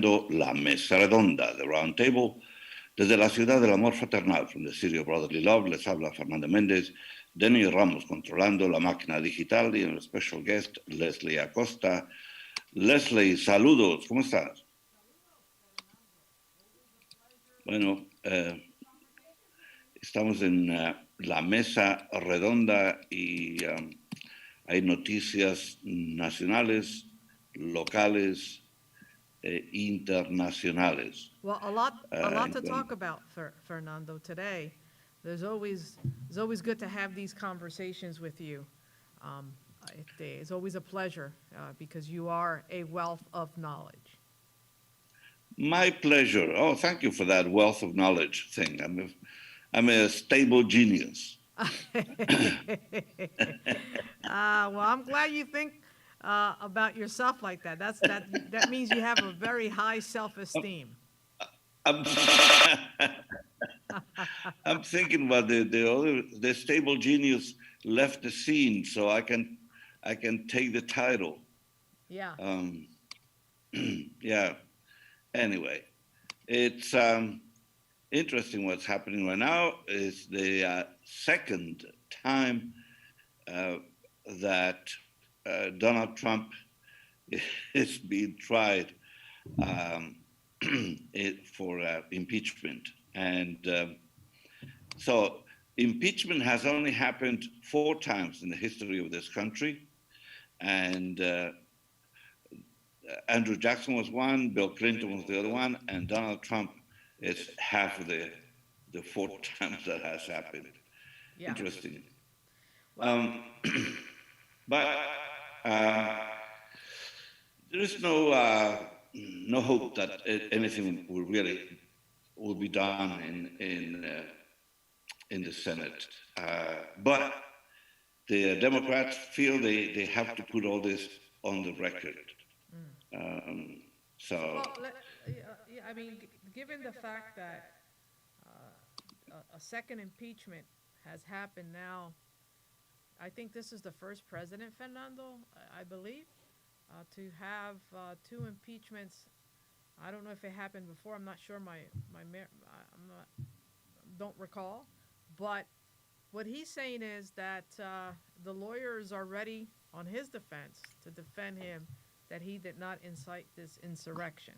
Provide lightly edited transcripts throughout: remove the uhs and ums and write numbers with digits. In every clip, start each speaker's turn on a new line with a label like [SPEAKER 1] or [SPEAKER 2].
[SPEAKER 1] La Mesa Redonda, the Round Table. Desde la ciudad del amor fraternal, from the city of brotherly love, les habla Fernando Méndez, Denny Ramos controlando la máquina digital y el special guest, Leslie Acosta. Leslie, saludos, ¿cómo estás? Bueno, estamos en la mesa redonda y hay noticias nacionales, locales, internacionales.
[SPEAKER 2] Well, a lot to talk about, Fernando, today. It's always good to have these conversations with you. Um, it's always a pleasure because you are a wealth of knowledge.
[SPEAKER 1] My pleasure. Oh, thank you for that wealth of knowledge thing. I'm a stable genius.
[SPEAKER 2] Well, I'm glad you think about yourself like that. That means you have a very high self-esteem.
[SPEAKER 1] I'm, I'm thinking about the stable genius left the scene, so I can take the title.
[SPEAKER 2] Yeah.
[SPEAKER 1] Um, yeah. Anyway, it's interesting what's happening right now. Is the second time uh, that Donald Trump is being tried um, for impeachment. And so impeachment has only happened 4 times in the history of this country. And Andrew Jackson was one, Bill Clinton was the other one, and Donald Trump is half of the 4 times that has happened.
[SPEAKER 2] Yeah.
[SPEAKER 1] Interesting.
[SPEAKER 2] Well,
[SPEAKER 1] Um, but uh, there is no hope that anything will be done in the Senate. But the Democrats feel they have to put all this on the record.
[SPEAKER 2] mm.
[SPEAKER 1] Um, so
[SPEAKER 2] Well, yeah, I mean, given the fact that a second impeachment has happened now, I think this is the first president, Fernando, I believe, to have two impeachments. I don't know if it happened before. I'm not sure. I'm not don't recall, but what he's saying is that the lawyers are ready on his defense to defend him that he did not incite this insurrection.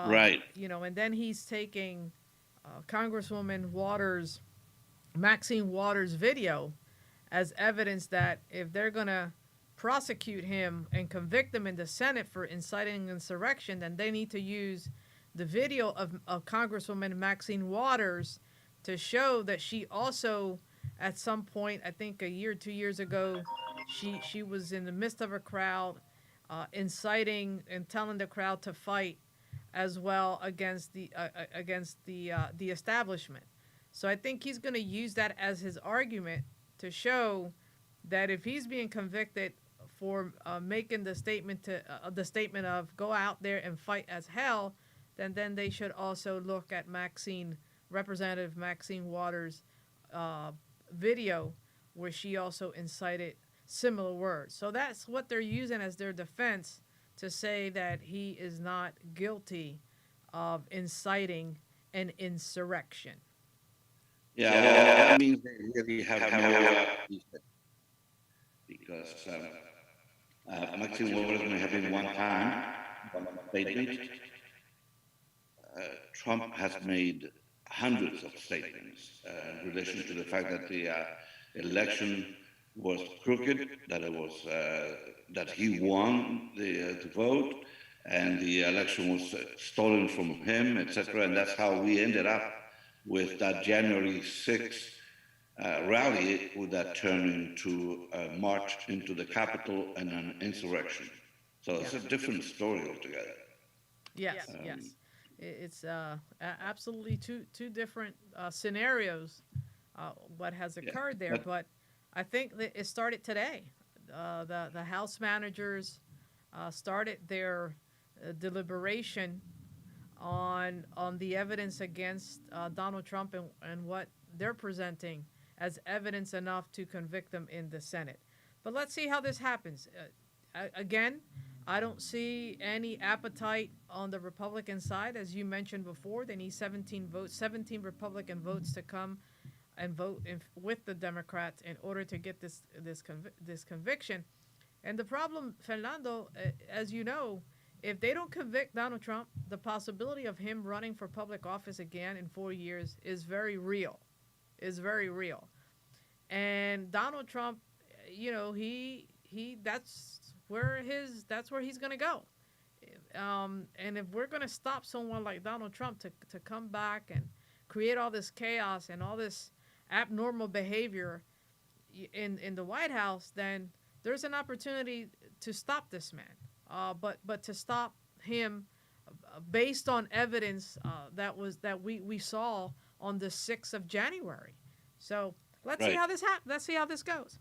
[SPEAKER 1] right,
[SPEAKER 2] And then he's taking Congresswoman Waters, Maxine Waters' video as evidence that if they're going to prosecute him and convict him in the Senate for inciting insurrection, then they need to use the video of Congresswoman Maxine Waters to show that she also, at some point, I think a year, 2 years ago, she was in the midst of a crowd, inciting and telling the crowd to fight, as well against the establishment. So I think he's going to use that as his argument to show that if he's being convicted for making the statement of go out there and fight as hell, then they should also look at Representative Maxine Waters' uh, video where she also incited similar words. So that's what they're using as their defense to say that he is not guilty of inciting an insurrection.
[SPEAKER 1] yeah. Well, that means they really have no because Maxine Waters may have been one time, one statement. Trump has made hundreds of statements in relation to the fact that the election was crooked, that it was that he won the vote, and the election was stolen from him, etc. And that's how we ended up with that January 6th rally that turned into a march into the Capitol and an insurrection. So
[SPEAKER 2] Yeah.
[SPEAKER 1] it's a different story altogether.
[SPEAKER 2] Yes,
[SPEAKER 1] Um,
[SPEAKER 2] yes. It's absolutely two different scenarios. What has
[SPEAKER 1] yeah,
[SPEAKER 2] occurred there,
[SPEAKER 1] but
[SPEAKER 2] but I think that it started today. The House managers started their deliberation on the evidence against Donald Trump and what they're presenting as evidence enough to convict them in the Senate. But let's see how this happens. Again, I don't see any appetite on the Republican side, as you mentioned before. They need 17 votes, 17 Republican votes to come and vote with the Democrats in order to get this conviction. And the problem, Fernando, as you know, if they don't convict Donald Trump, the possibility of him running for public office again in 4 years is very real. Is very real. And Donald Trump, he that's where he's gonna go. And if we're gonna stop someone like Donald Trump to come back and create all this chaos and all this abnormal behavior in the White House, then there's an opportunity to stop this man. But to stop him based on evidence that we saw on the 6th of January. So let's see
[SPEAKER 1] Right.
[SPEAKER 2] how this let's see how this goes.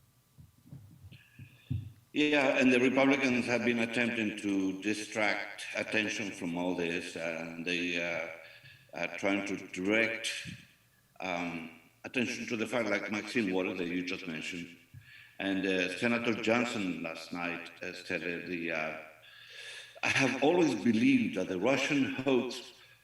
[SPEAKER 1] Yeah, and the Republicans have been attempting to distract attention from all this, and they are trying to direct attention to the fact, like Maxine Waters that you just mentioned, and Senator Johnson last night said I have always believed that the Russian hoax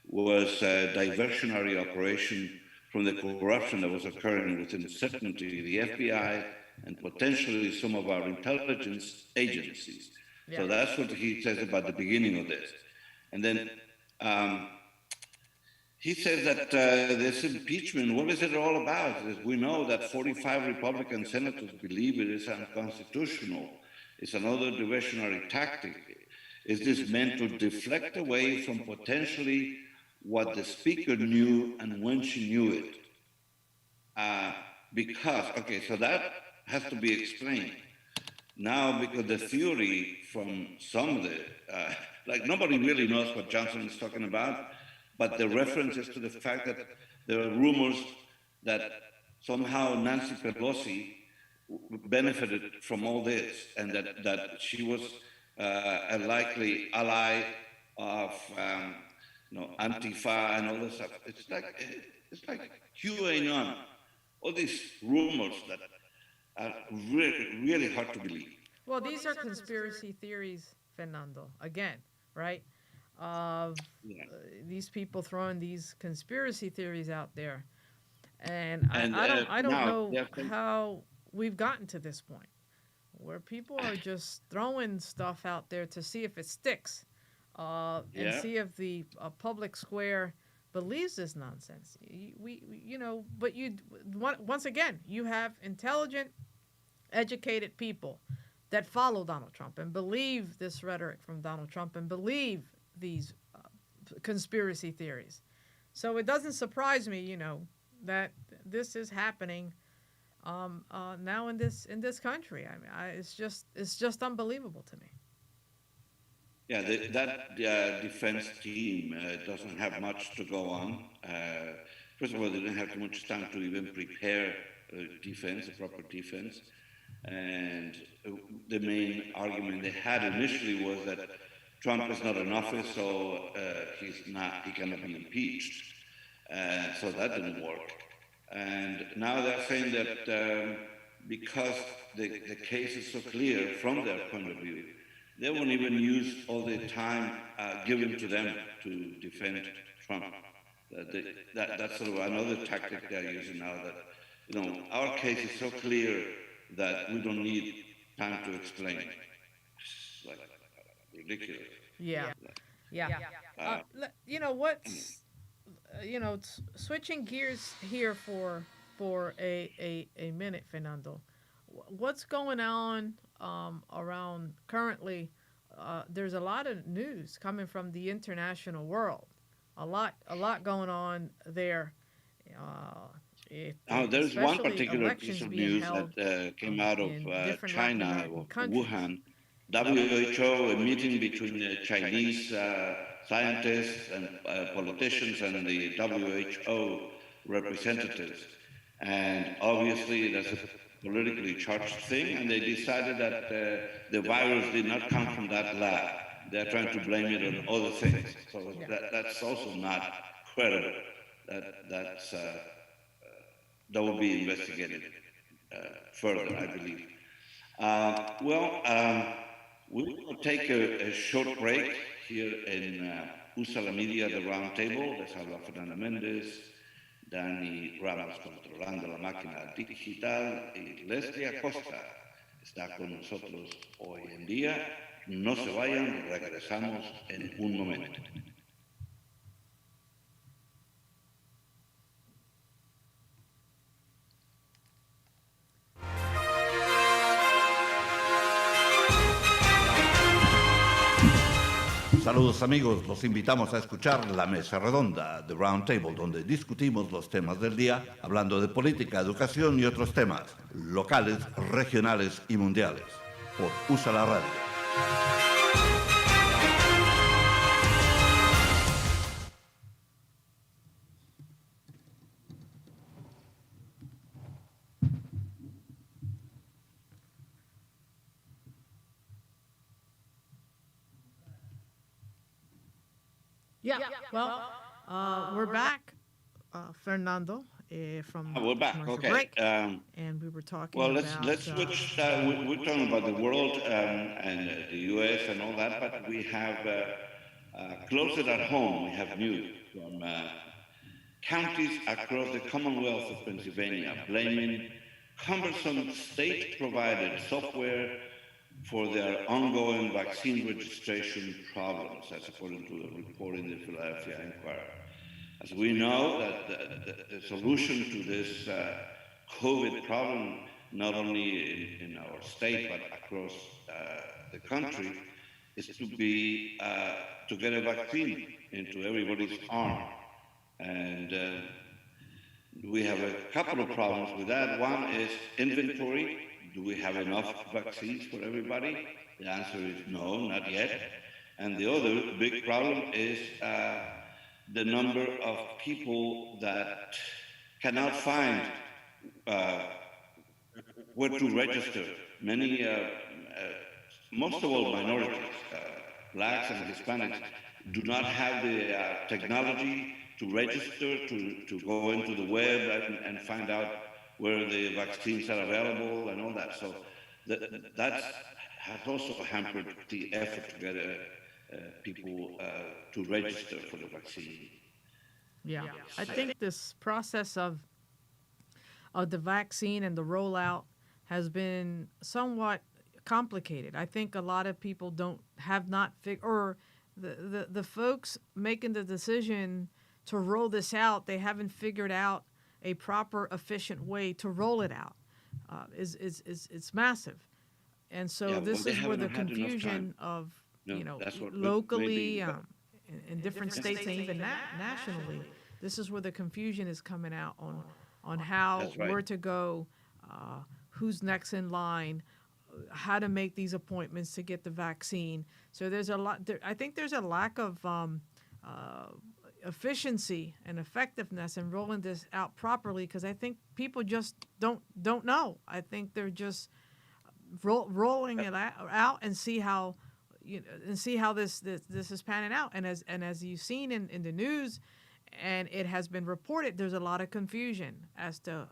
[SPEAKER 1] was a diversionary operation from the corruption that was occurring within certainty the FBI and potentially some of our intelligence agencies.
[SPEAKER 2] Yeah.
[SPEAKER 1] So that's what he says about the beginning of this. And then um, he says that this impeachment, what is it all about? We know that 45 Republican senators believe it is unconstitutional. It's another diversionary tactic. Is this meant to deflect away from potentially what the speaker knew and when she knew it? Because, okay, so that has to be explained. Now, because the theory from some of the, like nobody really knows what Johnson is talking about, but the references to the fact that there are rumors that somehow Nancy Pelosi benefited from all this and that she was a likely ally of Antifa and all this stuff. It's like QAnon, all these rumors that are really, really hard to believe.
[SPEAKER 2] Well, these are conspiracy theories, Fernando. Again, right? Of
[SPEAKER 1] Yeah.
[SPEAKER 2] these people throwing these conspiracy theories out there, and
[SPEAKER 1] And
[SPEAKER 2] I don't
[SPEAKER 1] now
[SPEAKER 2] know
[SPEAKER 1] they're
[SPEAKER 2] how we've gotten to this point where people are just throwing stuff out there to see if it sticks, and
[SPEAKER 1] yeah,
[SPEAKER 2] see if the public square believes this nonsense. But once again, you have intelligent, educated people that follow Donald Trump and believe this rhetoric from Donald Trump and believe these conspiracy theories. So it doesn't surprise me, that this is happening now in this country. I mean, it's just unbelievable to me.
[SPEAKER 1] yeah. That defense team doesn't have much to go on. First of all, they didn't have too much time to even prepare defense, a proper defense. And the main argument they had initially was that Trump is not in office, so he cannot be impeached. So that didn't work. And now they're saying that because the case is so clear from their point of view, they won't even use all the time given to them to defend Trump. That's sort of another tactic they're using now. That our case is so clear that we don't need time to explain. It's like ridiculous.
[SPEAKER 2] Yeah, yeah.
[SPEAKER 1] Uh,
[SPEAKER 2] What's switching gears here for a minute, Fernando. What's going on around currently? There's a lot of news coming from the international world. A lot going on there. Uh,
[SPEAKER 1] There's one
[SPEAKER 2] Especially
[SPEAKER 1] particular piece
[SPEAKER 2] elections
[SPEAKER 1] of
[SPEAKER 2] being
[SPEAKER 1] news
[SPEAKER 2] held
[SPEAKER 1] that came out of
[SPEAKER 2] in different Latin
[SPEAKER 1] China,
[SPEAKER 2] American
[SPEAKER 1] of
[SPEAKER 2] countries.
[SPEAKER 1] Wuhan. WHO, a meeting between the Chinese scientists and politicians and the WHO representatives. And obviously, that's a politically charged thing, and they decided that the virus did not come from that lab. They're trying to blame it on other things. So
[SPEAKER 2] Yeah.
[SPEAKER 1] that's also not credible. That's that will be investigated further, I believe. Well, We will take a short break here in Usa la Media, the Round Table. Les habla Fernando Méndez, Dani Ramos controlando la máquina digital y Leslie Acosta está con nosotros hoy en día. No se vayan, regresamos en un momento. Saludos amigos, los invitamos a escuchar La Mesa Redonda, The Round Table, donde discutimos los temas del día, hablando de política, educación y otros temas, locales, regionales y mundiales, por USA la Radio.
[SPEAKER 2] Yeah. Well, we're back, Fernando, from
[SPEAKER 1] We're back.
[SPEAKER 2] commercial
[SPEAKER 1] Okay.
[SPEAKER 2] break, and we were talking
[SPEAKER 1] Well,
[SPEAKER 2] about.
[SPEAKER 1] let's switch. We're talking about the world and the U.S. and all that, but we have closer at home. We have news from counties across the Commonwealth of Pennsylvania blaming cumbersome state-provided software for their ongoing vaccine registration problems, as according to the report in the Philadelphia Inquirer. As we know, that the solution to this COVID problem, not only in our state but across the country, is to get a vaccine into everybody's arm. And we have a couple of problems with that. One is inventory. Do we have enough vaccines for everybody? The answer is no, not yet. And the other big problem is the number of people that cannot find where to register. Many, most of all minorities, blacks and Hispanics, do not have the technology to register, to go into the web and find out where the vaccines are available and all that. So that has also hampered the effort to get people to register for the vaccine.
[SPEAKER 2] Yeah, I think this process of the vaccine and the rollout has been somewhat complicated. I think a lot of people have not figured, or the folks making the decision to roll this out, they haven't figured out a proper, efficient way to roll it out. It's massive, and so this is where the confusion of locally in different states and even nationally, this is where the confusion is coming out on how where to go, who's next in line, how to make these appointments to get the vaccine. So there's a lot. I think there's a lack of efficiency and effectiveness in rolling this out properly, because I think people just don't know. I think they're just rolling it out and see how this is panning out. And as you've seen in the news, and it has been reported, there's a lot of confusion as to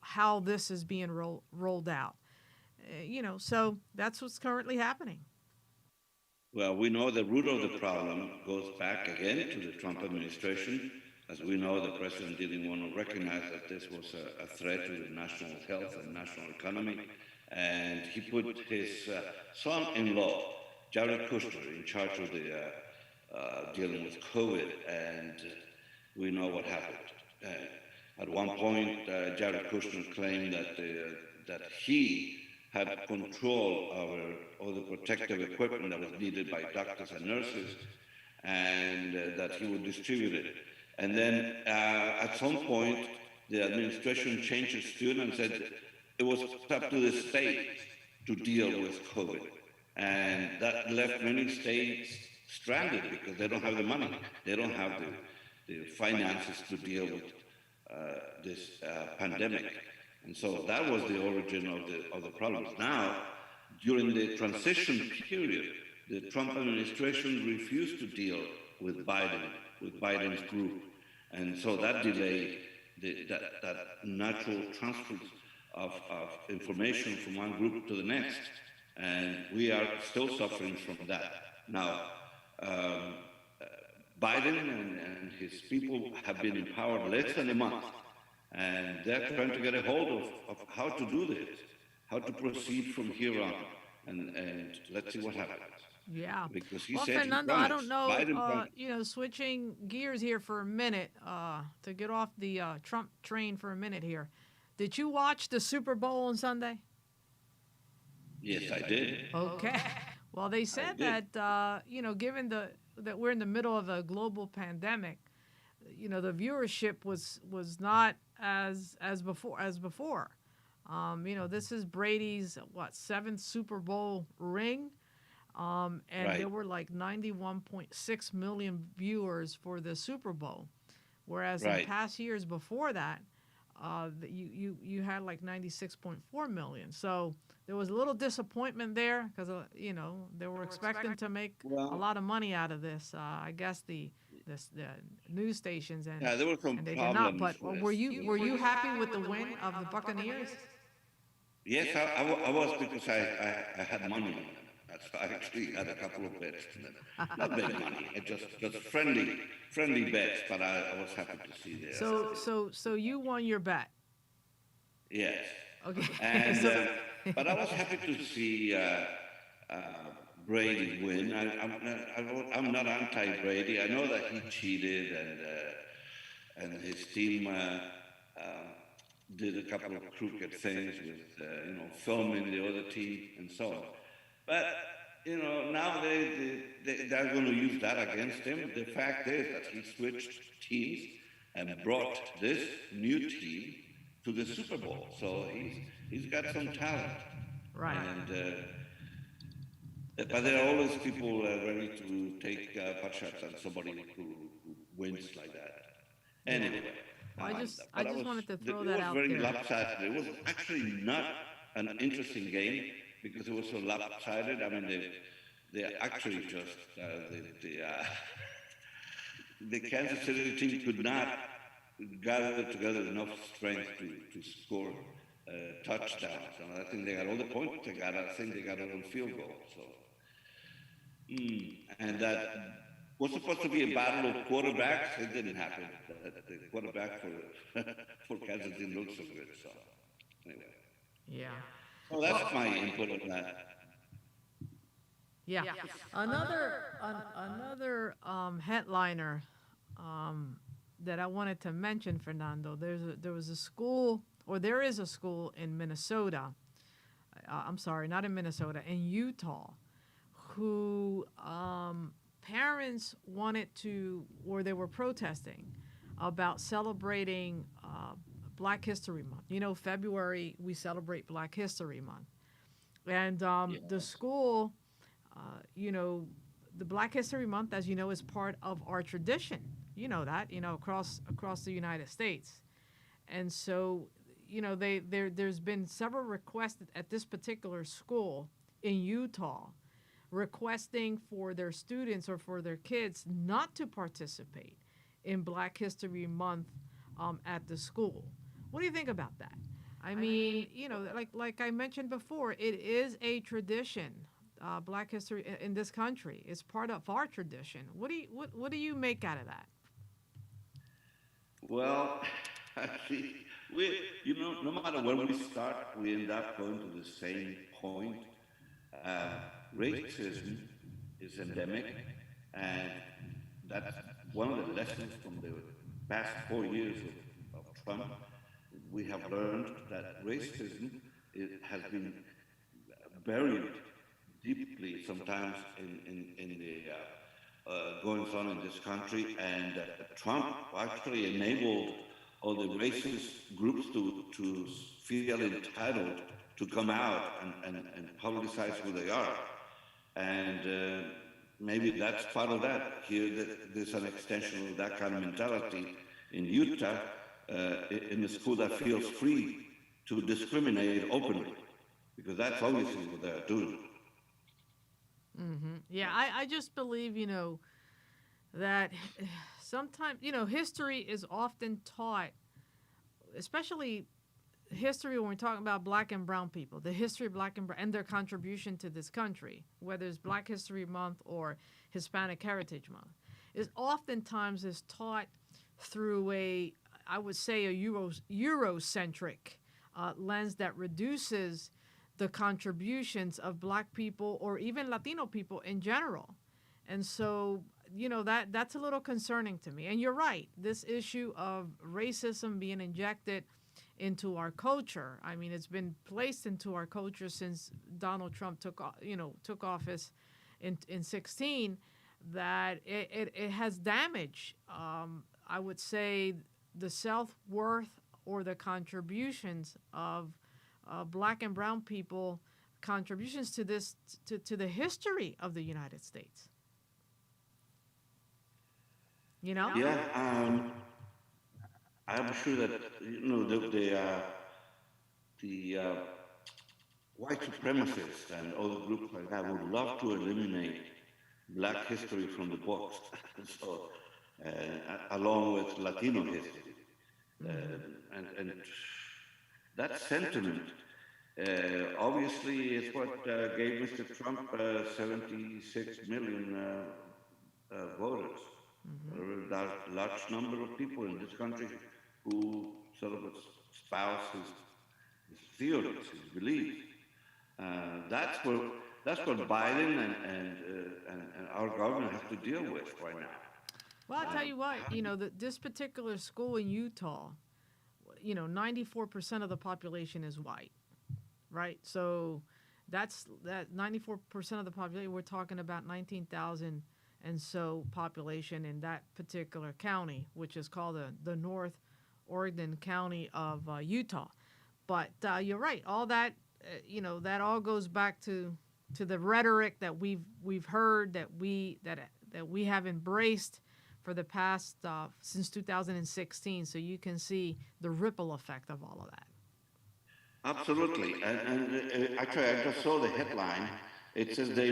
[SPEAKER 2] how this is being rolled out. So that's what's currently happening.
[SPEAKER 1] Well, we know the root of the problem goes back again to the Trump administration. As we know, the president didn't want to recognize that this was a threat to the national health and national economy. And he put his son-in-law, Jared Kushner, in charge of the dealing with COVID. And we know what happened. At one point, Jared Kushner claimed that he had control over all the protective equipment that was needed by doctors and nurses, and that he would distribute it. And then at some point, the administration changed its tune and said it was up to the states to deal with COVID. And that left many states stranded because they don't have the money. They don't have the finances to deal with this pandemic. And so that was the origin of the problems. Now, during the transition period, the Trump administration refused to deal with Biden's group. And so that delayed that natural transfer of information from one group to the next. and we are still suffering from that. Now, um, Biden and his people have been in power less than a month, and they're trying to get a hold of how to do this, how to proceed from here on, and let's see what happens.
[SPEAKER 2] Yeah.
[SPEAKER 1] Because he
[SPEAKER 2] Well,
[SPEAKER 1] said he
[SPEAKER 2] Fernando, I don't
[SPEAKER 1] promised,
[SPEAKER 2] know,
[SPEAKER 1] Biden promised.
[SPEAKER 2] switching gears here for a minute, to get off the Trump train for a minute here. Did you watch the Super Bowl on Sunday?
[SPEAKER 1] Yes, I did.
[SPEAKER 2] Okay. Well, they
[SPEAKER 1] I
[SPEAKER 2] said
[SPEAKER 1] did.
[SPEAKER 2] that, given that we're in the middle of a global pandemic, the viewership was not as before. This is Brady's what, seventh Super Bowl ring, and there
[SPEAKER 1] Right,
[SPEAKER 2] were like 91.6 million viewers for the Super Bowl, whereas in
[SPEAKER 1] right.
[SPEAKER 2] past years before that, you had like 96.4 million. So there was a little disappointment there because they were expecting to make a
[SPEAKER 1] Well,
[SPEAKER 2] lot of money out of this. I guess the news stations
[SPEAKER 1] yeah, there were some
[SPEAKER 2] and they did not.
[SPEAKER 1] problems
[SPEAKER 2] But
[SPEAKER 1] with.
[SPEAKER 2] were you happy with the win of the Buccaneers?
[SPEAKER 1] Yes, I was because I had money on them. So I actually had a couple of bets on them. Not big money, just friendly bets, but I was happy to see their
[SPEAKER 2] So you won your bet.
[SPEAKER 1] yes.
[SPEAKER 2] Okay.
[SPEAKER 1] And
[SPEAKER 2] so
[SPEAKER 1] but I was happy to see uh, Brady win. I'm not anti-Brady. I know that he cheated and his team did a couple of crooked things with filming the other team and so on. But now they're going to use that against him. The fact is that he switched teams and brought this new team to the Super Bowl. So he's got some talent,
[SPEAKER 2] right.
[SPEAKER 1] and but there are always people ready to take pot shots at somebody who wins like that.
[SPEAKER 2] Yeah.
[SPEAKER 1] Anyway,
[SPEAKER 2] Well, I
[SPEAKER 1] but
[SPEAKER 2] just wanted to throw
[SPEAKER 1] it
[SPEAKER 2] that
[SPEAKER 1] was
[SPEAKER 2] out
[SPEAKER 1] very
[SPEAKER 2] there.
[SPEAKER 1] lopsided. It was actually not an interesting game because it was so lopsided. I mean, they actually just the Kansas City team could not gather together enough strength to score touchdowns. And I think they got all the points they got. I think they got a little field goal. So, and that was supposed to be a battle of quarterbacks. It didn't happen. The quarterback for for Kansas didn't look so good. So anyway,
[SPEAKER 2] Yeah.
[SPEAKER 1] so that's my input on that.
[SPEAKER 2] Yeah. Another headliner that I wanted to mention, Fernando. There was a school, or there is a school in Minnesota. I'm sorry, not in Minnesota, in Utah, who parents wanted to, or they were protesting about celebrating Black History Month. February we celebrate Black History Month, and the
[SPEAKER 1] Yes,
[SPEAKER 2] school, you know, the Black History Month, as you know, is part of our tradition. You know that, across the United States, and so, there's been several requests at this particular school in Utah, requesting for their students or for their kids not to participate in Black History Month at the school. What do you think about that? I mean, like I mentioned before, it is a tradition. Black history in this country is part of our tradition. What do you make out of that?
[SPEAKER 1] well, actually, no matter where we start, we end up going to the same point. Uh, Racism is endemic, and that's one of the lessons from the past 4 years of Trump. We have learned that racism has been buried deeply sometimes in the goings on in this country, and Trump actually enabled all the racist groups to feel entitled to come out and publicize who they are. And maybe that's part of that. Here, there's an extension of that kind of mentality in Utah, in a school that feels free to discriminate openly, because that's obviously what they're doing.
[SPEAKER 2] Yeah, I just believe, that sometimes, history is often taught, especially history, when we're talking about black and brown people, the history of black and brown and their contribution to this country, whether it's Black History Month or Hispanic Heritage Month, is oftentimes is taught through a, I would say, a Eurocentric lens that reduces the contributions of black people or even Latino people in general. And so, that's a little concerning to me. And you're right, this issue of racism being injected into our culture. I mean, it's been placed into our culture since Donald Trump took office in 16. That it has damaged, I would say, the self worth or the contributions of black and brown people, contributions to this to the history of the United States. You know?
[SPEAKER 1] Yeah, I'm sure that the white supremacists and other groups like that would love to eliminate Black history from the books, so along with Latino history, and that sentiment obviously is what gave Mr. Trump 76 million voters. There are a large number of people in this country who sort of espouse his theories, his beliefs. That's what Biden and our government have to deal with right now.
[SPEAKER 2] Well, I'll tell you what, this particular school in Utah, 94% of the population is white, right? So that 94% of the population, we're talking about 19,000 and so population in that particular county, which is called the North Oregon County of Utah. But you're right, all that, that all goes back to the rhetoric that we've heard, that we have embraced for the past since 2016. So you can see the ripple effect of all of that.
[SPEAKER 1] Absolutely, and actually, I just saw the headline. It says they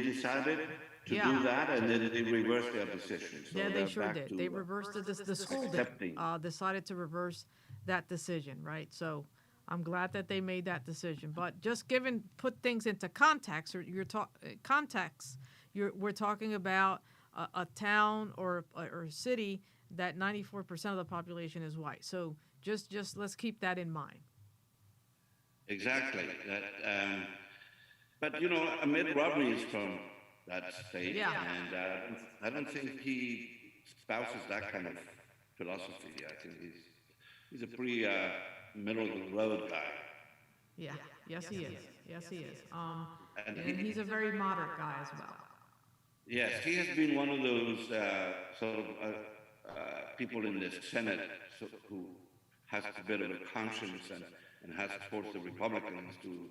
[SPEAKER 1] decided to do that, and then they reversed their decision. So
[SPEAKER 2] Yeah, they
[SPEAKER 1] they're
[SPEAKER 2] sure
[SPEAKER 1] back
[SPEAKER 2] did.
[SPEAKER 1] to
[SPEAKER 2] They reversed it. The school
[SPEAKER 1] accepting.
[SPEAKER 2] decided to reverse that decision, right? So I'm glad that they made that decision. But just put things into context, or we're talking about a town or a city that 94% of the population is white. So just let's keep that in mind.
[SPEAKER 1] Exactly. But Mitt Romney is from that state,
[SPEAKER 2] Yeah.
[SPEAKER 1] and I don't think he spouses that kind of philosophy. I think he's a pretty middle of the road guy,
[SPEAKER 2] Yeah. Yes, he is. Yes, he is.
[SPEAKER 1] and
[SPEAKER 2] And he's a very moderate guy as well.
[SPEAKER 1] yes, he has been one of those sort of people in the Senate who has a bit of a conscience and has forced the Republicans to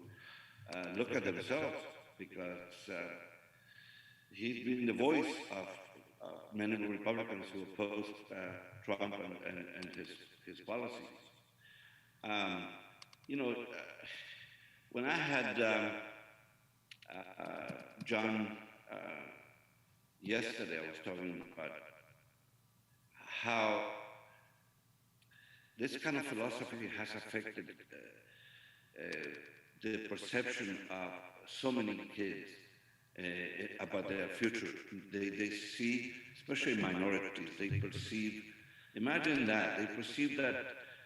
[SPEAKER 1] look at themselves because he's been the voice of many of the Republicans who opposed Trump and his policies. Um, you know, uh, when I had John yesterday, I was talking about how this kind of philosophy has affected the perception of so many kids about their future. They see, especially minorities, they perceive, imagine that, they perceive that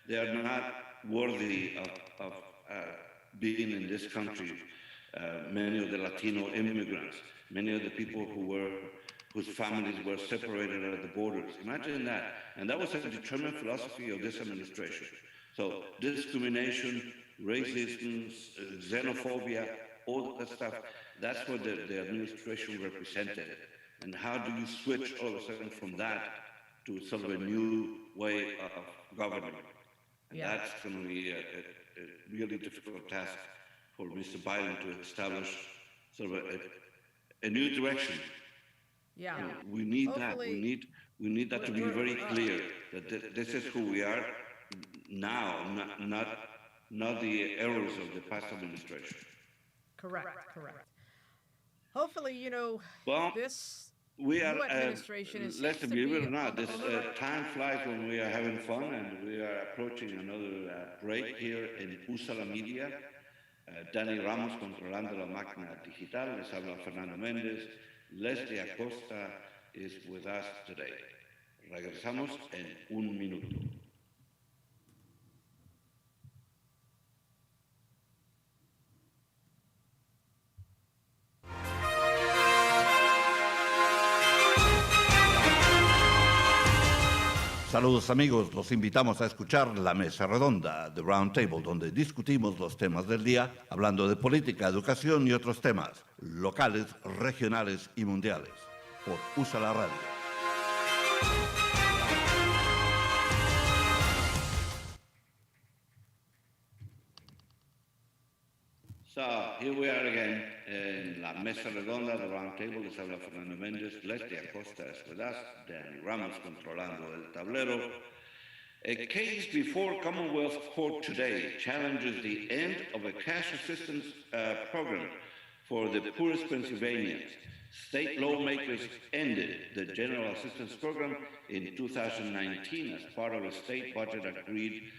[SPEAKER 1] they are not worthy of being in this country. Many of the Latino immigrants, many of the people whose families were separated at the borders. Imagine that. And that was a determined philosophy of this administration. So discrimination, racism, xenophobia, all that stuff, that's what the administration represented. And how do you switch all of a sudden from that to sort of a new way of governing? And
[SPEAKER 2] Yeah.
[SPEAKER 1] that's going to be a really difficult task for Mr. Biden to establish sort of a new direction.
[SPEAKER 2] Yeah.
[SPEAKER 1] We need that.
[SPEAKER 2] Hopefully,
[SPEAKER 1] We need that to be very clear that this is who we are now, not the errors of the past administration.
[SPEAKER 2] correct. Hopefully,
[SPEAKER 1] Well,
[SPEAKER 2] this
[SPEAKER 1] We are,
[SPEAKER 2] new administration, it seems
[SPEAKER 1] listen,
[SPEAKER 2] to
[SPEAKER 1] believe it
[SPEAKER 2] be
[SPEAKER 1] or not, this
[SPEAKER 2] on the right.
[SPEAKER 1] time flies when we are having fun, and we are approaching another break here in Usa la Media. Dani Ramos controlando la máquina digital. Les habla Fernando Méndez. Leslie Acosta is with us today. Regresamos en un minuto. Saludos amigos, los invitamos a escuchar La Mesa Redonda, The Round Table, donde discutimos los temas del día, hablando de política, educación y otros temas, locales, regionales y mundiales, por USA la Radio. So here we are again in La Mesa Redonda, the round table. Les habla Fernando Méndez, Leslie Acosta es with us, Dani Ramos controlando el tablero. A case before Commonwealth Court today challenges the end of a cash assistance program for the poorest Pennsylvanians. State lawmakers ended the General Assistance Program in 2019 as part of a state budget agreed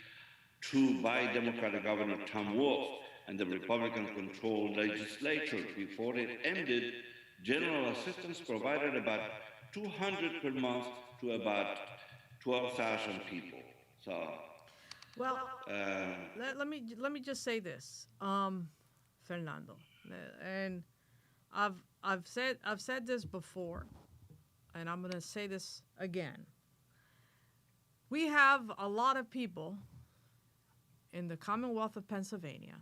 [SPEAKER 1] to by Democratic Governor Tom Wolf and the Republican-controlled legislature. Before it ended, general assistance provided about $200 per month to about 12,000 people. So,
[SPEAKER 2] Well, let me just say this, Fernando, and I've said this before, and I'm going to say this again. We have a lot of people in the Commonwealth of Pennsylvania.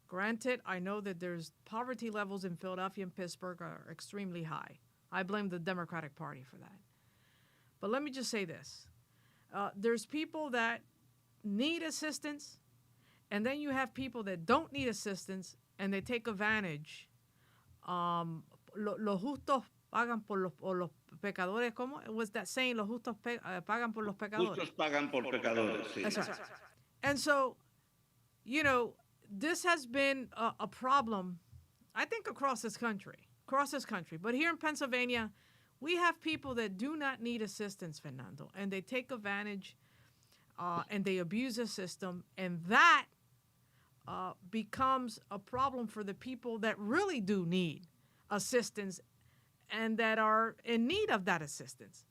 [SPEAKER 2] Granted, I know that there's poverty levels in Philadelphia and Pittsburgh are extremely high. I blame the Democratic Party for that. But let me just say this. There's people that need assistance, and then you have people that don't need assistance, and they take advantage. Los justos pagan por los pecadores. ¿Cómo was that saying? Los justos pagan por los pecadores.
[SPEAKER 1] Justos pagan por pecadores, sí.
[SPEAKER 2] That's right. And so, you know, this has been a problem, I think, across this country. But here in Pennsylvania, we have people that do not need assistance, Fernando, and they take advantage and they abuse the system, and that becomes a problem for the people that really do need assistance and that are in need of that assistance.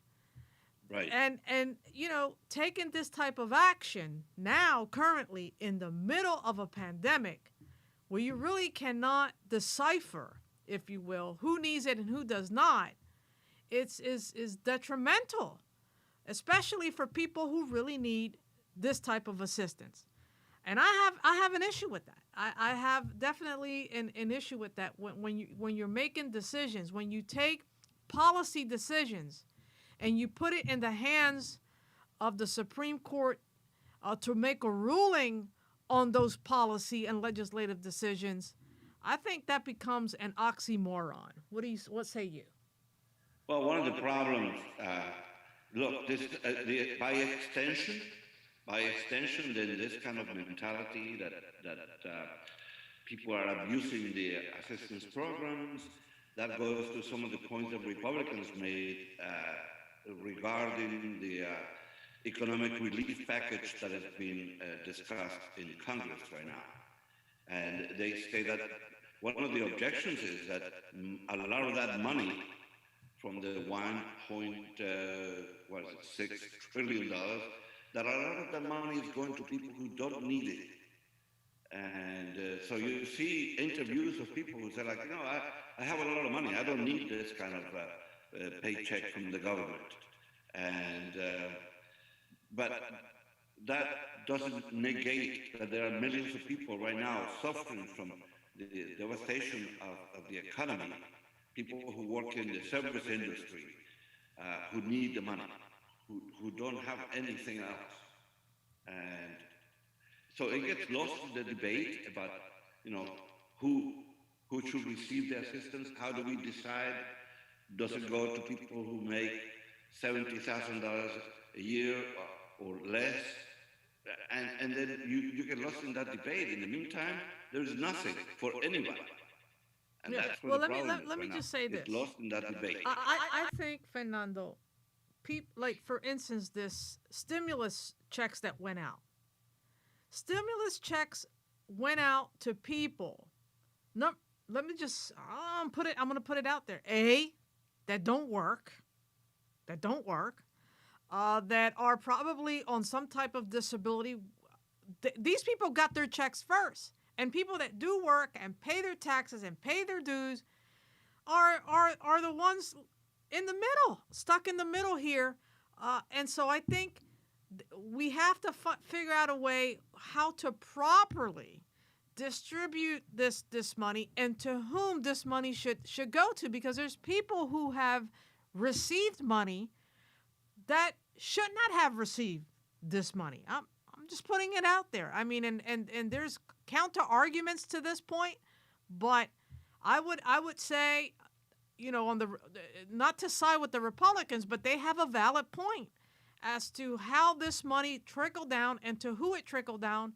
[SPEAKER 1] Right.
[SPEAKER 2] And you know, taking this type of action now, currently, in the middle of a pandemic, where you really cannot decipher, if you will, who needs it and who does not, is detrimental, especially for people who really need this type of assistance. And I have an issue with that. I have definitely an issue with that when you're making decisions, when you take policy decisions and you put it in the hands of the Supreme Court to make a ruling on those policy and legislative decisions, I think that becomes an oxymoron. What say you?
[SPEAKER 1] Well, one of the problems, look, this, by extension, then this kind of mentality that people are abusing the assistance programs, that goes to some of the points that Republicans made regarding the economic relief package that has been discussed in Congress right now. And they say that one of the objections is that a lot of that money from the $1.6 trillion, that a lot of that money is going to people who don't need it. And so you see interviews of people who say, like, you know, I have a lot of money. I don't need this kind of paycheck from the government. And but that doesn't negate that there are millions of people right now suffering from the devastation of the economy, people who work in the service industry, who need the money, who don't have anything else. And so it gets lost in the debate about, you know, who should receive the assistance. How do we decide? Does it go to people who make $70,000 a year or less? And then you get lost in that debate. In the meantime, there is nothing for anybody. And
[SPEAKER 2] Yeah.
[SPEAKER 1] that's where
[SPEAKER 2] Well,
[SPEAKER 1] the
[SPEAKER 2] let me
[SPEAKER 1] problem
[SPEAKER 2] let,
[SPEAKER 1] is
[SPEAKER 2] let me
[SPEAKER 1] right now.
[SPEAKER 2] just say
[SPEAKER 1] It's
[SPEAKER 2] this.
[SPEAKER 1] lost in that debate.
[SPEAKER 2] I think, Fernando, like for instance, this stimulus checks that went out. Stimulus checks went out to people. No, let me just put it. I'm going to put it out there. That don't work. That don't work. That are probably on some type of disability. These people got their checks first, and people that do work and pay their taxes and pay their dues are the ones in the middle, stuck in the middle here. And so I think we have to figure out a way how to properly distribute this money and to whom this money should go to, because there's people who have received money that should not have received this money. I'm just putting it out there. I mean, and there's counter arguments to this point, but I would say, on the, not to side with the Republicans, but they have a valid point as to how this money trickled down and to who it trickled down.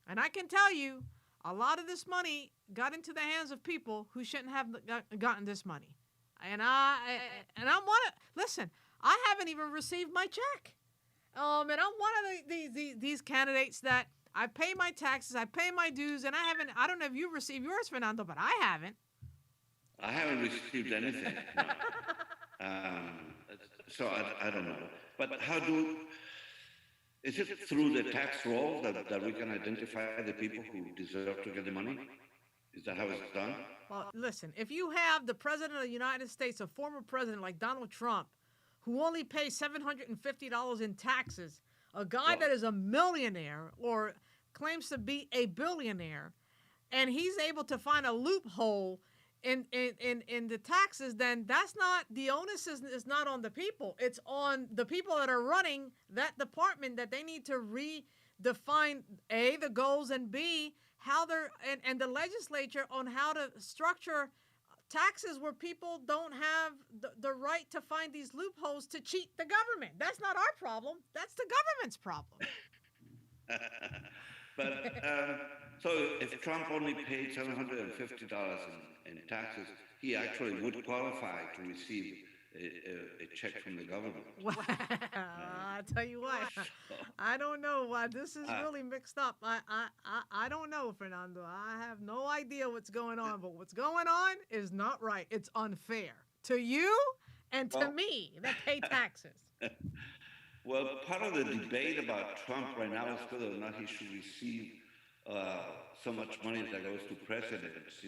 [SPEAKER 2] And I can tell you, a lot of this money got into the hands of people who shouldn't have gotten this money. And I'm one of, listen, I haven't even received my check. And I'm one of these candidates that I pay my taxes, I pay my dues, and I don't know if you received yours, Fernando, but I haven't.
[SPEAKER 1] I haven't received anything. No. Um, so I don't know. But is it through the tax rolls that we can identify the people who deserve to get the money? Is that how it's done?
[SPEAKER 2] Well, listen, if you have the president of the United States, a former president like Donald Trump, who only pays $750 in taxes, a guy
[SPEAKER 1] Well,
[SPEAKER 2] that is a millionaire or claims to be a billionaire, and he's able to find a loophole in the taxes, then that's not, the onus is not on the people. It's on the people that are running that department, that they need to redefine A, the goals, and B, how they're, and the legislature on how to structure taxes where people don't have the right to find these loopholes to cheat the government. That's not our problem. That's the government's problem.
[SPEAKER 1] but so if Trump only paid $750 in taxes, he actually would qualify to receive a check from the government.
[SPEAKER 2] Well, I tell you what, I don't know why this is
[SPEAKER 1] Uh,
[SPEAKER 2] really mixed up. I don't know, Fernando. I have no idea what's going on, but what's going on is not right. It's unfair to you and to
[SPEAKER 1] well,
[SPEAKER 2] me that pay taxes.
[SPEAKER 1] well, part of the debate about Trump right now is whether or not he should receive so much money that goes to presidents.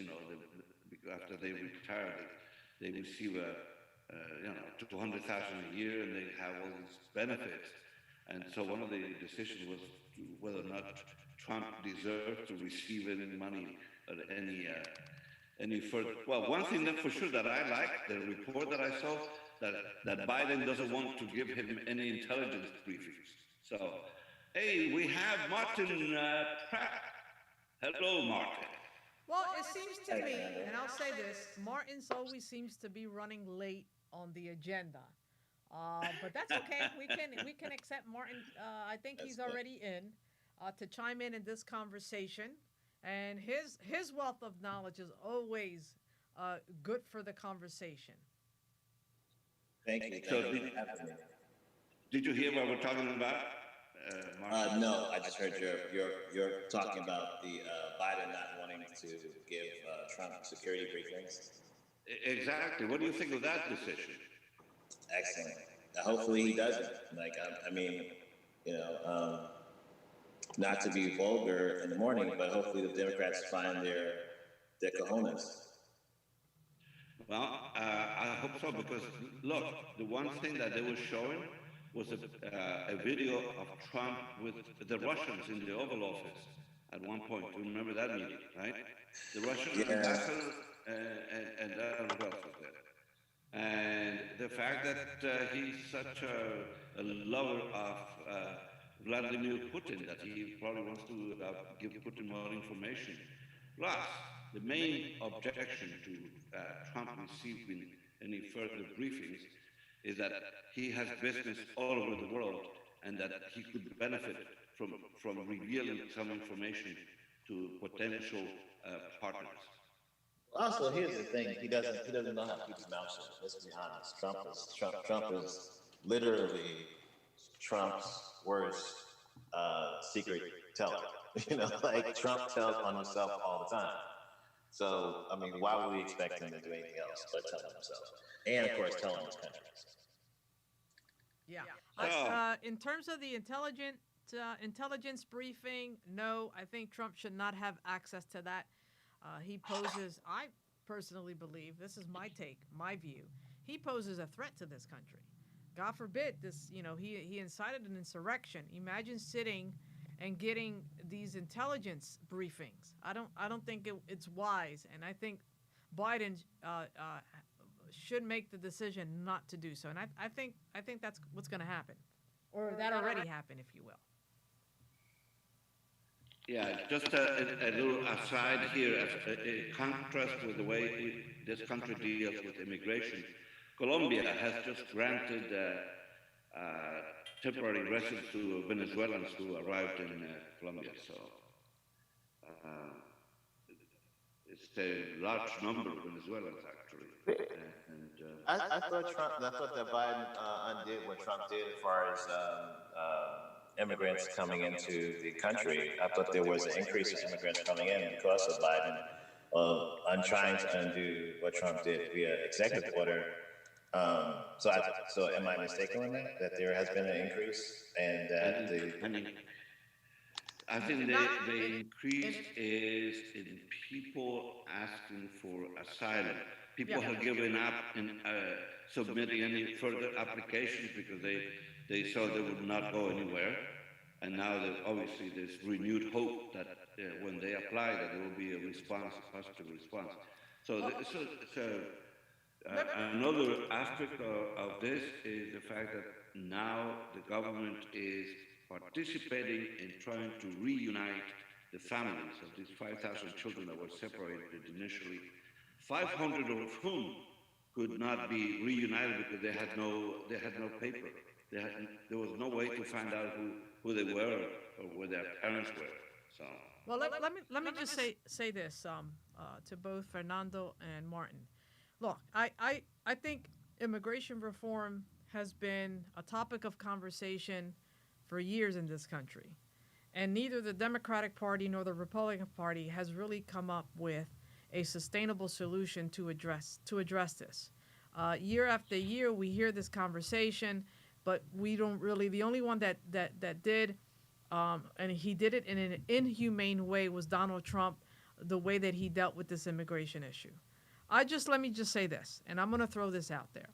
[SPEAKER 1] After they retire, they receive 200,000 a year, and they have all these benefits. And so one of the decisions was whether or not Trump deserved to receive any money or any further. Well, one thing that for sure that I like, the report that I saw, that Biden doesn't want to give him any intelligence briefings. So, hey, we have Martin Pratt. Hello, Martin.
[SPEAKER 2] Well, it seems to me, and I'll say this, Martin's always seems to be running late on the agenda. But that's okay. We can accept Martin. I think
[SPEAKER 3] That's
[SPEAKER 2] he's
[SPEAKER 3] good.
[SPEAKER 2] already in to chime in this conversation, and his wealth of knowledge is always good for the conversation.
[SPEAKER 3] Thank you.
[SPEAKER 1] So,
[SPEAKER 3] Thank you for having me.
[SPEAKER 1] did you hear what we're talking about, Martin?
[SPEAKER 3] No, I just heard you're talking about the Biden not wanting to give Trump security briefings.
[SPEAKER 1] Exactly. What do you think of that decision?
[SPEAKER 3] Excellent. Hopefully he doesn't. Like I mean, you know, not to be vulgar in the morning, but hopefully the Democrats find their cojones.
[SPEAKER 1] Well, I hope so because look, the one thing that they were showing was a video of Trump with the Russians in the Oval Office at one point. Do you remember that meeting, right? The Russian
[SPEAKER 3] Yeah.
[SPEAKER 1] ambassador and who else was there? And the fact that he's such a lover of Vladimir Putin that he probably wants to give Putin more information. Plus, the main objection to Trump receiving any further briefings is that he has business all over the world and that he could benefit from revealing some information to potential partners.
[SPEAKER 3] Also, here's the thing: he doesn't know how to keep his mouth shut. Let's be honest. Trump is literally Trump's worst secret teller. Like Trump tells on himself all the time. So, I mean, why would we expect him to do anything else but tell on himself? And of course, tell on his country.
[SPEAKER 2] Yeah.
[SPEAKER 1] So,
[SPEAKER 2] In terms of the intelligence briefing, no, I think Trump should not have access to that. He poses, I personally believe, this is my take, my view, he poses a threat to this country. God forbid this, he incited an insurrection. Imagine sitting and getting these intelligence briefings. I don't think it's wise, and I think Biden should make the decision not to do so. And I think that's what's going to happen, or that already happened, if you will.
[SPEAKER 1] yeah, just a little aside here, as a contrast with the way this country deals with immigration. Colombia has just granted temporary residence to Venezuelans who arrived in Colombia. So uh, it's a large number of Venezuelans actually,
[SPEAKER 3] I thought that Biden undid what Trump did as far as immigrants coming into the country. I thought there was an increase in immigrants coming in because of Biden. I'm trying to undo what Trump did via executive order. So am I mistaken in that? That there has been an increase and that
[SPEAKER 1] I mean, I think the increase is in people asking for asylum. People
[SPEAKER 2] Yeah.
[SPEAKER 1] have given up in submitting any further applications because they saw they would not go anywhere, and now that obviously there's renewed hope that when they apply that there will be a response, a positive response. So another aspect of this is the fact that now the government is participating in trying to reunite the families of these 5,000 children that were separated initially, 500 of whom could not be reunited because they had no paper. There was no way to find out who they were or where their parents were. So
[SPEAKER 2] Well, let me just say this to both Fernando and Martin. Look, I think immigration reform has been a topic of conversation for years in this country, and neither the Democratic Party nor the Republican Party has really come up with a sustainable solution to address this. Year after year, we hear this conversation, but we don't really. The only one that did, and he did it in an inhumane way, was Donald Trump. The way that he dealt with this immigration issue. Let me just say this, and I'm going to throw this out there.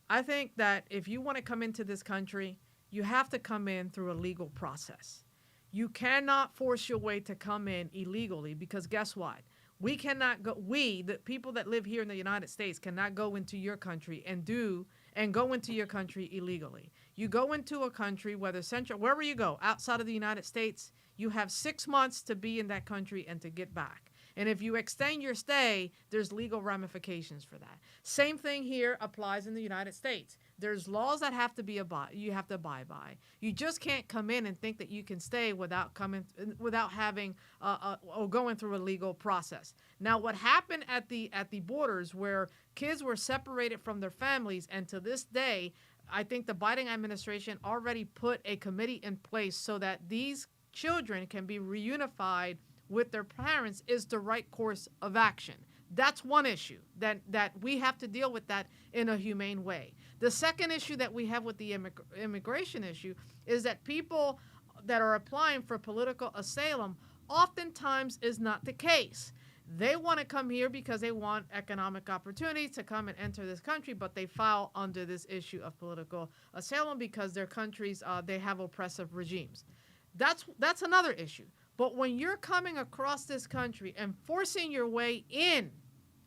[SPEAKER 2] I think that if you want to come into this country, you have to come in through a legal process. You cannot force your way to come in illegally, because guess what? The people that live here in the United States cannot go into your country and go into your country illegally. You go into a country, wherever you go, outside of the United States, you have 6 months to be in that country and to get back. And if you extend your stay, there's legal ramifications for that. Same thing here applies in the United States. There's laws that you have to abide by. You just can't come in and think that you can stay without having or going through a legal process. Now, what happened at the borders, where kids were separated from their families, and to this day, I think the Biden administration already put a committee in place so that these children can be reunified with their parents, is the right course of action. That's one issue that we have to deal with that in a humane way. The second issue that we have with the immigration issue is that people that are applying for political asylum oftentimes is not the case. They want to come here because they want economic opportunities to come and enter this country, but they file under this issue of political asylum because their countries, they have oppressive regimes. That's another issue. But when you're coming across this country and forcing your way in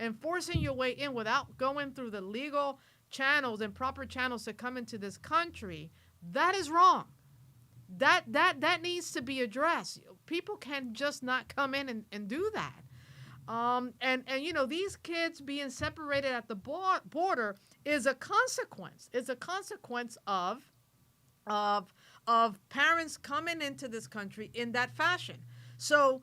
[SPEAKER 2] without going through the legal channels and proper channels to come into this country, that is wrong. That needs to be addressed. People can just not come in and do that. And these kids being separated at the border is a consequence. It's a consequence of parents coming into this country in that fashion. So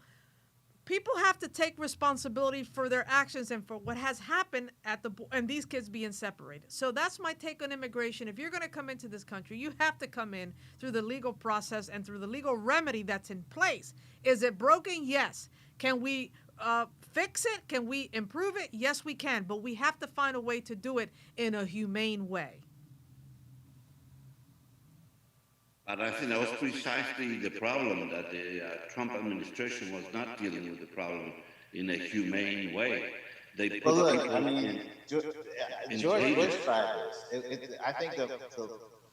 [SPEAKER 2] people have to take responsibility for their actions and for what has happened at the and these kids being separated. So that's my take on immigration. If you're going to come into this country, you have to come in through the legal process and through the legal remedy that's in place. Is it broken? Yes. Can we fix it? Can we improve it? Yes, we can. But we have to find a way to do it in a humane way.
[SPEAKER 1] But I think that was precisely the problem, that the Trump administration was not dealing with the problem in a humane way. They
[SPEAKER 3] Well,
[SPEAKER 1] put
[SPEAKER 3] look,
[SPEAKER 1] people
[SPEAKER 3] I mean,
[SPEAKER 1] in
[SPEAKER 3] George Bush
[SPEAKER 1] jail.
[SPEAKER 3] tried this. I think so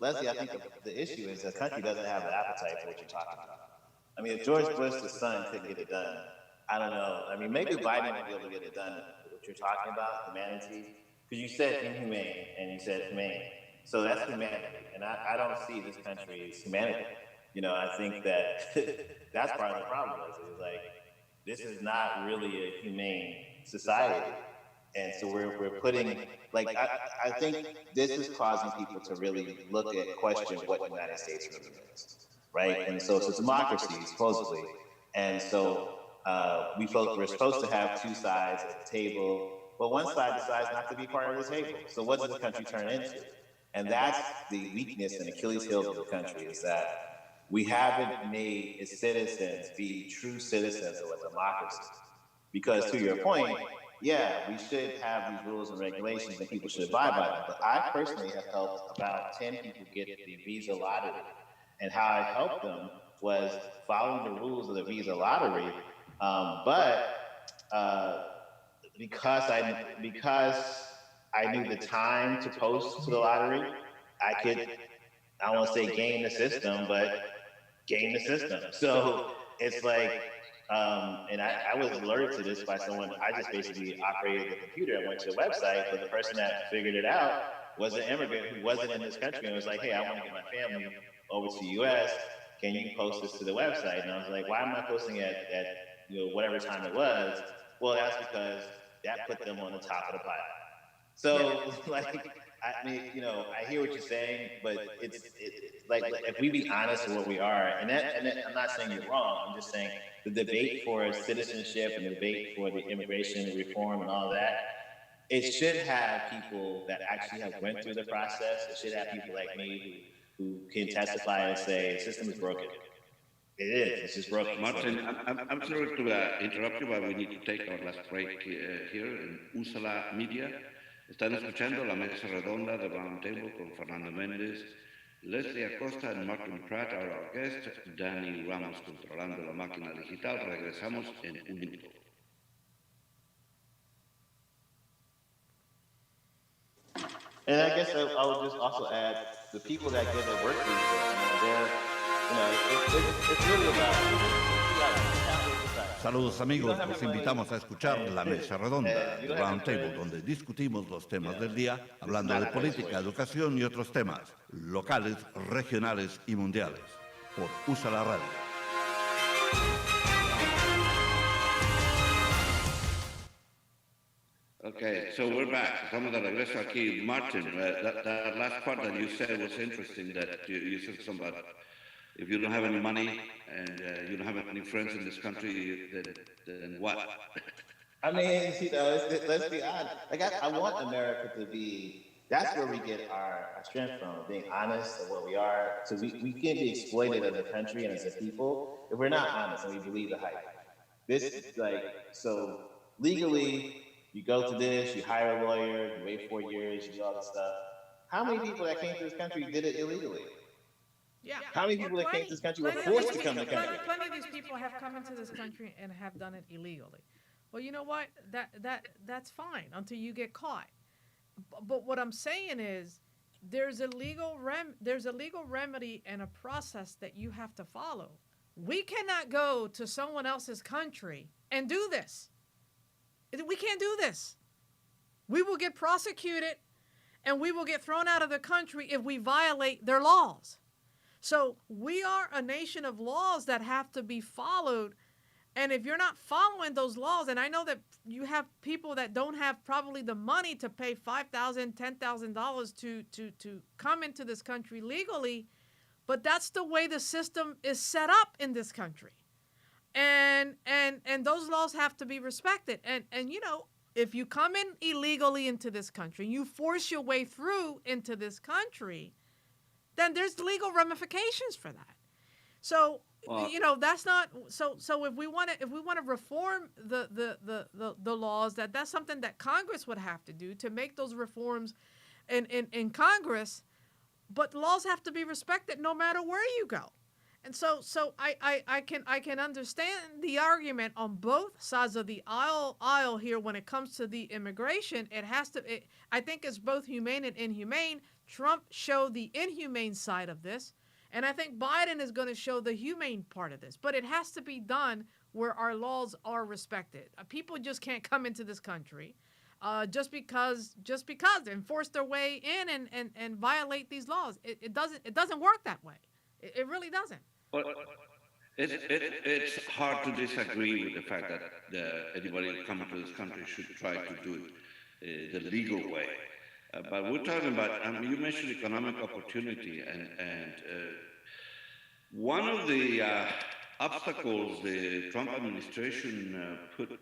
[SPEAKER 3] Leslie, I think the issue is the country doesn't have the appetite for what you're talking about. I mean, if George Bush, the son, couldn't get it done, I don't know. I mean, maybe Biden might be able to get it done. What you're talking about, humanity, because you said inhumane and you said humane. So that's humanity. And I don't see this country as humanity. You know, I think that that's part of the problem. Is like, this is not really a humane society. And so we're putting, like, I think this is causing people to really look at, question what the United States really is, right? And so it's a democracy, supposedly. And so we're supposed to have two sides at the table, but one side decides not to be part of the table. So what does the country turn into? And that's the weakness and Achilles heel of the country, is that we haven't made its citizens be true citizens of a democracy. Because to your point, yeah, we should have these rules and regulations and people should abide by them. But I personally have helped about 10 people get the visa lottery. And how I helped them was following the rules of the visa lottery. Because I knew the time to post to the lottery, I could, I don't want to say game the system, but game the system. So it's like, and I was alerted to this by someone. I just basically operated the computer. I went to the website, but the person that figured it out was an immigrant who wasn't in this country and was like, hey, I want to get my family over to the US. Can you post this to the website? And I was like, why am I posting it at whatever time it was? Well, that's because that put them on the top of the pile. So, like, I mean, I hear what you're saying, but it's like if we be honest with what we are, and I'm not saying you're wrong. I'm just saying the debate for citizenship and the debate for the immigration reform and all that, it should have people that actually have went through the process. It should have people like me who can testify and say the system is broken. It is. It's just broken.
[SPEAKER 1] Martin, I'm sorry to interrupt you, but we need to take our last break here in Usala Media. Están escuchando la mesa redonda de Round Table con Fernando Méndez, Leslie Acosta and Martin Pratt are our guests, Danny Ramos controlando la máquina digital. Regresamos en un minuto.
[SPEAKER 3] And I guess I would just also add the people that get their work visa, it's really about.
[SPEAKER 4] Saludos amigos, los invitamos a escuchar La Mesa Redonda, el Round Table, donde discutimos los temas del día, hablando de política, educación y otros temas, locales, regionales y mundiales, por USA la Radio.
[SPEAKER 1] Okay, so we're back. Estamos de regreso aquí. Martin, that last part that you said was interesting, that you said something about if you don't have any money and you don't have any friends in this country, then what?
[SPEAKER 3] I mean, let's be honest. Like, I want America to be, that's where we get our strength from, being honest of what we are. So we can't be exploited as a country and as a people if we're not honest and we believe the hype. This is like, so legally, you go to this, you hire a lawyer, you wait 4 years, you do all this stuff. How many people that came to this country did it illegally?
[SPEAKER 2] Yeah.
[SPEAKER 3] How many people that came to this country were forced to come to the country?
[SPEAKER 2] Plenty of these people have come into this country and have done it illegally. Well, you know what? That's fine until you get caught. But what I'm saying is, there's a legal remedy and a process that you have to follow. We cannot go to someone else's country and do this. We can't do this. We will get prosecuted and we will get thrown out of the country if we violate their laws. So we are a nation of laws that have to be followed. And if you're not following those laws, and I know that you have people that don't have probably the money to pay $5,000, $10,000 to come into this country legally, but that's the way the system is set up in this country. and those laws have to be respected. And you know, if you come in illegally into this country, you force your way through into this country, then there's legal ramifications for that. So
[SPEAKER 1] Well,
[SPEAKER 2] you know that's not so if we want to reform the laws, that's something that Congress would have to do to make those reforms in Congress. But laws have to be respected no matter where you go. And I can understand the argument on both sides of the aisle here when it comes to the immigration. I think it's both humane and inhumane. Trump showed the inhumane side of this, and I think Biden is going to show the humane part of this. But it has to be done where our laws are respected. People just can't come into this country just because and force their way in and violate these laws. It doesn't work that way. It really doesn't.
[SPEAKER 1] but it's hard to disagree with the fact that anybody coming to this country should try to do it the legal way. But we're talking about, you mentioned economic opportunity, and one of the obstacles the Trump administration put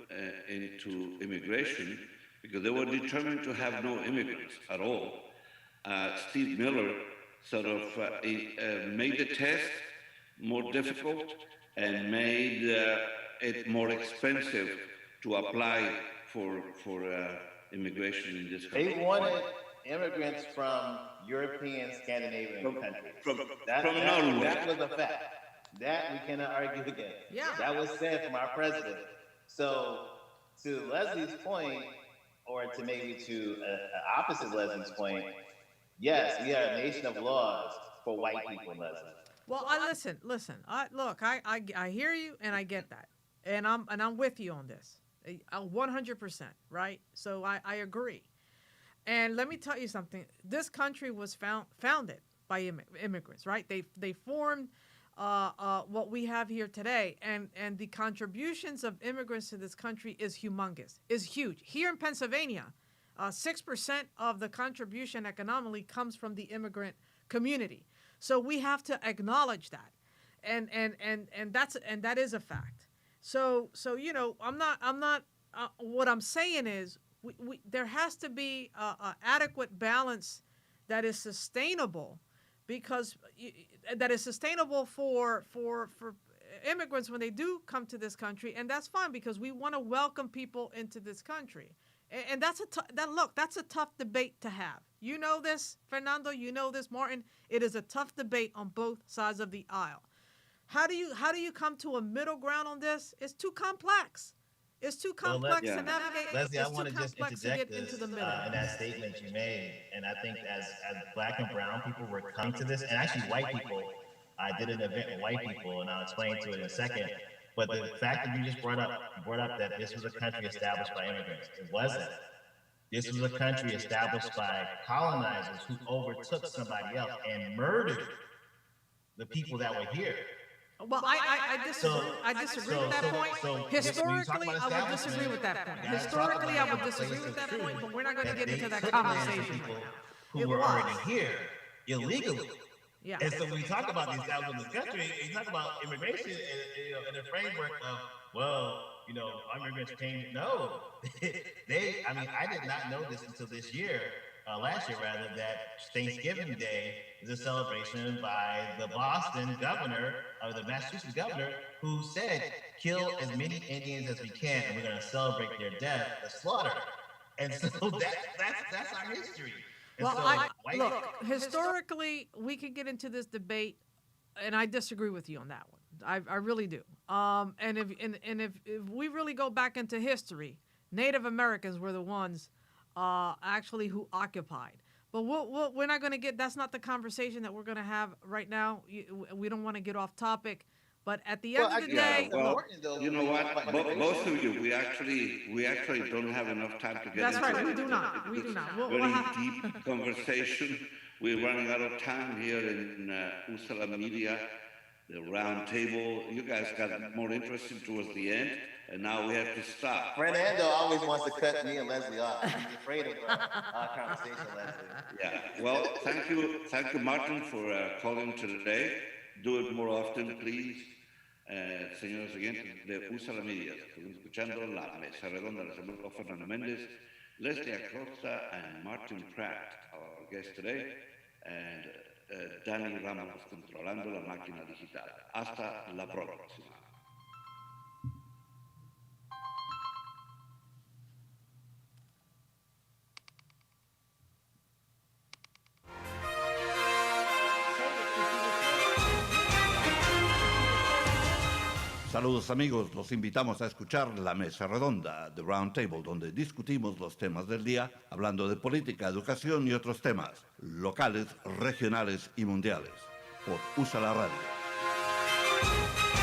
[SPEAKER 1] into immigration, because they were determined to have no immigrants at all. Steve Miller sort of made the test more difficult and made it more expensive to apply for immigration in this country.
[SPEAKER 3] They wanted immigrants from European, Scandinavian countries. That was a fact. That we cannot argue against.
[SPEAKER 2] Yeah.
[SPEAKER 3] That was said from our president. So, to Leslie's point, or to maybe to opposite Leslie's point, yes, we are a nation of laws for white people, Leslie.
[SPEAKER 2] Well, listen. I hear you and I get that, and I'm with you on this, 100%. Right? So I agree. And let me tell you something. This country was founded by immigrants, right? They formed what we have here today, and the contributions of immigrants to this country is humongous, is huge. Here in Pennsylvania, 6% of the contribution economically comes from the immigrant community. So we have to acknowledge that, and that is a fact. So you know, I'm not. What I'm saying is, there has to be a adequate balance that is sustainable, because that is sustainable for immigrants when they do come to this country, and that's fine because we want to welcome people into this country, and that's a tough debate to have. You know this, Fernando. You know this, Martin. It is a tough debate on both sides of the aisle. How do you come to a middle ground on this? It's too complex. It's too complex to navigate.
[SPEAKER 3] Leslie,
[SPEAKER 2] it's
[SPEAKER 3] I want to just interject this
[SPEAKER 2] into the middle.
[SPEAKER 3] in that statement you made. And I think as black and brown people were coming to this, and actually white people, I did an event with white people, and I'll explain to it in a second. But the fact that you just brought up that this was a country established by immigrants, it wasn't. This was a country established by colonizers who overtook somebody else and murdered the people that were here.
[SPEAKER 2] Well, I disagree. I disagree with that point. Historically, I would disagree with that point. Historically, I would disagree with that point, but we're not going to get into that conversation right now.
[SPEAKER 3] Who were already here illegally.
[SPEAKER 2] Yeah.
[SPEAKER 3] And so when we talk about the establishment of this country, we talk about immigration in the framework of, well, you know, immigrants came. No, I did not know this until this year. Last year, rather, that Thanksgiving Day is a celebration by the Boston governor, or the Massachusetts governor, who said, kill as many Indians as we can, and we're going to celebrate their death, the slaughter. And so that's our history. And
[SPEAKER 2] well, look, historically, we could get into this debate, and I disagree with you on that one. I really do. And if we really go back into history, Native Americans were the ones actually who occupied. But we're not going to get, that's not the conversation that we're going to have right now. We don't want to get off topic. But at the end of the day,
[SPEAKER 1] you know what? Both of you, we actually don't have enough time to get
[SPEAKER 2] that's
[SPEAKER 1] into
[SPEAKER 2] right. We do not. We do not.
[SPEAKER 1] Very deep conversation. We're running out of time here in Usala Media, the round table. You guys got more interesting towards the end, and now we have to stop.
[SPEAKER 3] Fernando always wants to cut me and Leslie off. He's afraid of our conversation, Leslie.
[SPEAKER 1] Yeah. Well, thank you, Martin, for calling today. Do it more often, please. señores oyentes de USA la Media. Estamos escuchando la mesa redonda de Samuel Fernando Méndez, Leslie Acosta, and Martin Pratt, our guest today, and Dani Ramos controlando la máquina digital. Hasta la próxima.
[SPEAKER 4] Saludos amigos, los invitamos a escuchar la mesa redonda, The Round Table, donde discutimos los temas del día, hablando de política, educación y otros temas, locales, regionales y mundiales, por USA la Radio.